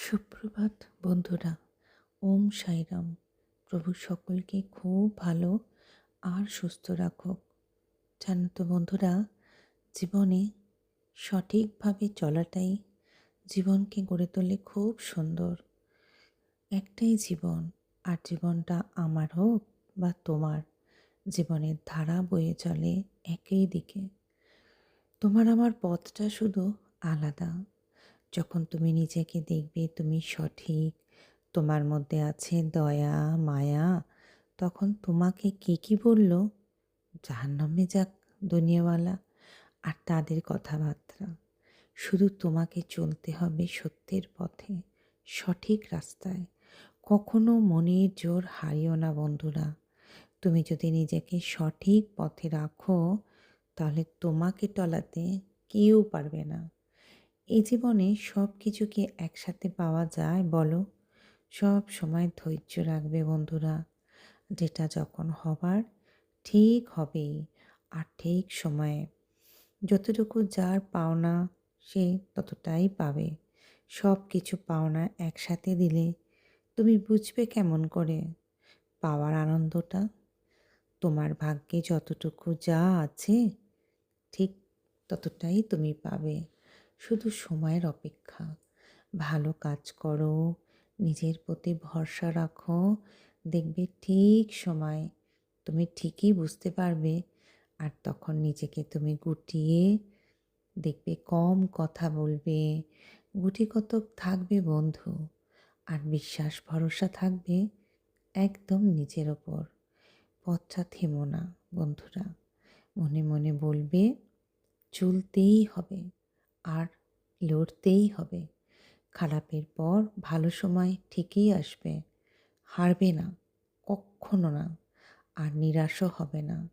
সুপ্রভাত বন্ধুরা। ওম সাইরাম। প্রভু সকলকে খুব ভালো আর সুস্থ রাখুক। জানো তো বন্ধুরা, জীবনে সঠিকভাবে চলাটাই জীবনকে গড়ে তোলে খুব সুন্দর। একটাই জীবন, আর জীবনটা আমার হোক বা তোমার, জীবনের ধারা বয়ে চলে একই দিকে। তোমার আমার পথটা শুধু আলাদা। যখন তুমি নিজেকে দেখবে তুমি সঠিক, তোমার মধ্যে আছে দয়া, মায়া, তখন তোমাকে কি বলল জাহান্নামে যাক দুনিয়াওয়ালা আর তাদের কথাবার্তা। শুধু তোমাকে চলতে হবে সত্যের পথে, সঠিক রাস্তায়। কখনো মনের জোর হারিও না বন্ধুরা। তুমি যদি নিজেকে সঠিক পথে রাখো, তাহলে তোমাকে টলাতে কেউ পারবে না। এই জীবনে সব কিছু কি একসাথে পাওয়া যায় বলো? সব সময় ধৈর্য রাখবে বন্ধুরা। যেটা যখন হবার ঠিক হবেই, আর ঠিক সময়ে। যতটুকু যার পাওনা সে ততটাই পাবে। সব কিছু পাওনা একসাথে দিলে তুমি বুঝবে কেমন করে পাওয়ার আনন্দটা? তোমার ভাগ্যে যতটুকু যা আছে ঠিক ততটাই তুমি পাবে। শুধু সময়ের অপেক্ষা। ভালো কাজ করো, নিজের প্রতি ভরসা রাখো, দেখবে ঠিক সময় তুমি ঠিকই বুঝতে পারবে। আর তখন নিজেকে তুমি গুটিয়ে দেখবে, কম কথা বলবে, গুটিকতক থাকবে বন্ধু, আর বিশ্বাস ভরসা থাকবে একদম নিজের ওপর। পথটা থেমো না বন্ধুরা। মনে মনে বলবে চলতেই হবে আর লড়তেই হবে। খারাপের পর ভালো সময় ঠিকই আসবে। হারবে না, কক্ষনো না। আর নিরাশও হবে না।